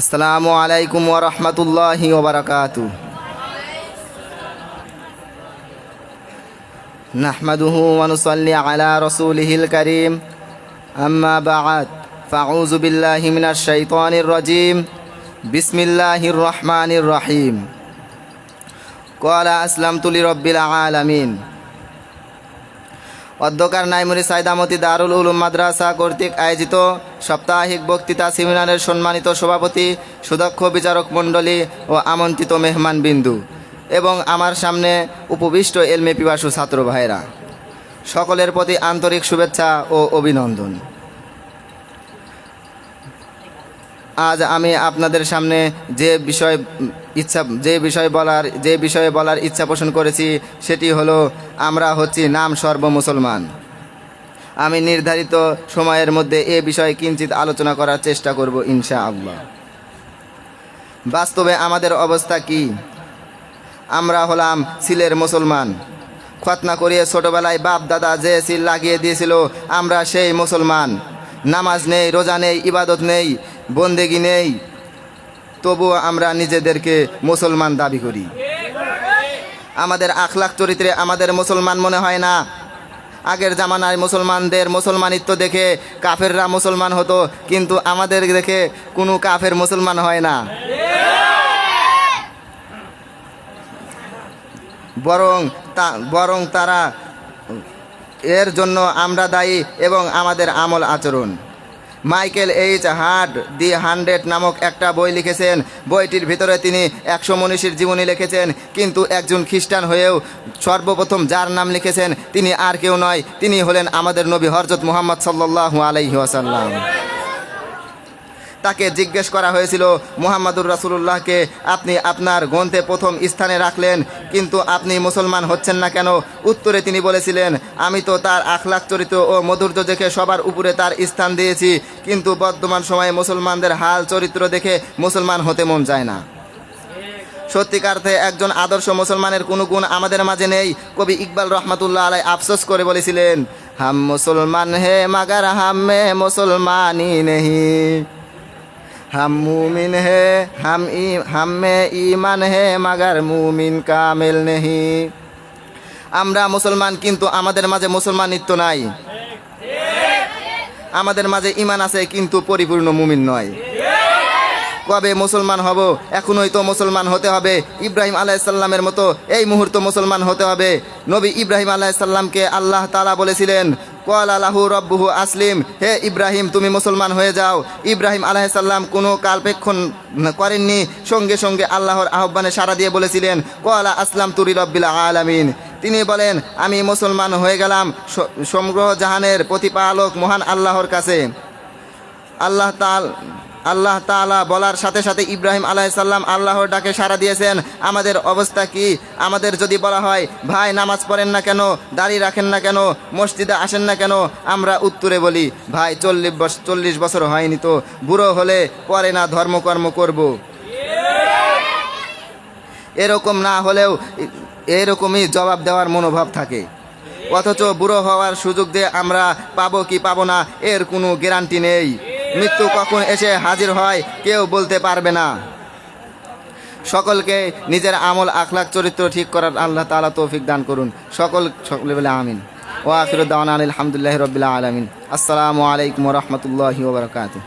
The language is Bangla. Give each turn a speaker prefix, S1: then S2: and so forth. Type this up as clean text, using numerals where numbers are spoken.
S1: আসসালামু আলাইকুম ওয়া রাহমাতুল্লাহি ওয়া বারাকাতুহু। নাহমাদুহু ওয়া নুসাল্লি আলা রাসূলিহিল কারীম। আম্মা বা'দ, ফাউযু বিল্লাহি মিনাশ শাইতানির রাজীম। বিসমিল্লাহির রহমানির রহিম। ক্বালা আসলামতু লিরাব্বিল আলামিন। অধ্যকার নাইমুরি সাইদামতি দারুল উলুম মাদ্রাসা কর্তৃক আয়োজিত সাপ্তাহিক বক্তৃতা সেমিনারের সম্মানিত সভাপতি, সুদক্ষ বিচারক মণ্ডলী ও আমন্ত্রিত মেহমান বিন্দু এবং আমার সামনে উপবিষ্ট এলমে পিপাসু ছাত্র ভাইরা, সকলের প্রতি আন্তরিক শুভেচ্ছা ও অভিনন্দন। আজ আমি আপনাদের সামনে যে বিষয়ে বলার ইচ্ছা পোষণ করেছি সেটি হলো, আমরা হচ্ছি নাম সর্ব মুসলমান। আমি নির্ধারিত সময়ের মধ্যে এ বিষয়ে কিঞ্চিত আলোচনা করার চেষ্টা করব ইনশাআল্লাহ। বাস্তবে আমাদের অবস্থা কি? আমরা হলাম সিলের মুসলমান। খতনা করিয়ে ছোটবেলায় বাপ দাদা যে সিল লাগিয়ে দিয়েছিল, আমরা সেই মুসলমান। নামাজ নেই, রোজা নেই, ইবাদত নেই, বন্দেগি নেই, তবুও আমরা নিজেদেরকে মুসলমান দাবি করি। আমাদের আখলাক চরিত্রে আমাদের মুসলমান মনে হয় না। আগের জামানায় মুসলমানদের মুসলমানিত্ব দেখে কাফেররা মুসলমান হতো, কিন্তু আমাদের দেখে কোনো কাফের মুসলমান হয় না, বরং তারা এর জন্য আমরা দায়ী এবং আমাদের আমল আচরণ। মাইকেল এইচ হার্ট দি 100 নামক একটা বই লিখেছেন। বইটির ভিতরে তিনি 100 মনীষীর জীবনী লিখেছেন, কিন্তু একজন খ্রিস্টান হয়েও সর্বপ্রথম যার নাম লিখেছেন তিনি আর কেউ নয়, তিনি হলেন আমাদের নবী হযরত মুহাম্মদ সাল্লাল্লাহু আলাইহি ওয়াসাল্লাম। তাকে জিজ্ঞেস করা হয়েছিল, মুহাম্মাদুর রাসূলুল্লাহকে আপনি আপনার গ্রন্থে প্রথম স্থানে রাখলেন, কিন্তু আপনি মুসলমান হচ্ছেন না কেন? উত্তরে তিনি বলেছিলেন, আমি তো তার আখলাক চরিত্র ও মধুর্য দেখে সবার উপরে তার স্থান দিয়েছি, কিন্তু বর্তমান সময়ে মুসলমানদের হাল চরিত্র দেখে মুসলমান হতে মন চায় না। সত্যিকার্থে একজন আদর্শ মুসলমানের কোনো গুণ আমাদের মাঝে নেই। কবি ইকবাল রহমাতুল্লাহ আলাই আফসোস করে বলেছিলেন, হাম মুসলমান হে মাগার হাম মে মুসলমানি নেহি, हम मूमिन है हम में ईमान है मगर मूमिन कामिल नहीं। আমরা মুসলমান, কিন্তু আমাদের মাঝে মুসলমানিত্ব নাই। আমাদের মাঝে ঈমান আছে, কিন্তু পরিপূর্ণ মুমিন নয়। কবে মুসলমান হব? এখনই তো মুসলমান হতে হবে। ইব্রাহিম আলাইহিস সালামের মতো এই মুহূর্তে মুসলমান হতে হবে। নবী ইব্রাহিম আলাইহিস সালামকে আল্লাহ তাআলা বলেছিলেন, ক্বালা লাহু রাব্বুহু আসলিম, হে ইব্রাহিম তুমি মুসলমান হয়ে যাও। ইব্রাহিম আলাইহিস সালাম কোনো কালপেক্ষণ করেননি, সঙ্গে সঙ্গে আল্লাহর আহ্বানে সাড়া দিয়ে বলেছিলেন, ক্বালা আসলামতু লিরাব্বিল আলামিন। তিনি বলেন, আমি মুসলমান হয়ে গেলাম সমগ্র জাহানের প্রতিপালক মহান আল্লাহর কাছে। আল্লাহ তাআলা বলার সাথে সাথে ইব্রাহিম আলাইহিস সালাম আল্লাহর ডাকে সাড়া দিয়েছেন। আমাদের অবস্থা কি? আমাদের যদি বলা হয়, ভাই নামাজ পড়েন না কেন, দাড়ি রাখেন না কেন, মসজিদে আসেন না কেন, আমরা উত্তরে বলি, ভাই 40 বছর হয়নি তো, বুড়ো হলে পরে না ধর্মকর্ম করব। এরকম না হলেও এরকমই জবাব দেওয়ার মনোভাব থাকে, অথচ বুড়ো হওয়ার সুযোগ দিয়ে আমরা পাবো কি পাবো না এর কোনো গ্যারান্টি নেই। মৃত্যু কখন এসে হাজির হয় কেউ বলতে পারবে না। সকলকে নিজের আমল আখলাক চরিত্র ঠিক করার আল্লাহ তাআলা তৌফিক দান করুন। সকলে বলে আমিন। ওয়া আখিরু দাওয়ানা আলহামদুলিল্লাহি রাব্বিল আলামিন। আসসালামু আলাইকুম ওয়া রাহমাতুল্লাহি ওয়া বারাকাতুহু।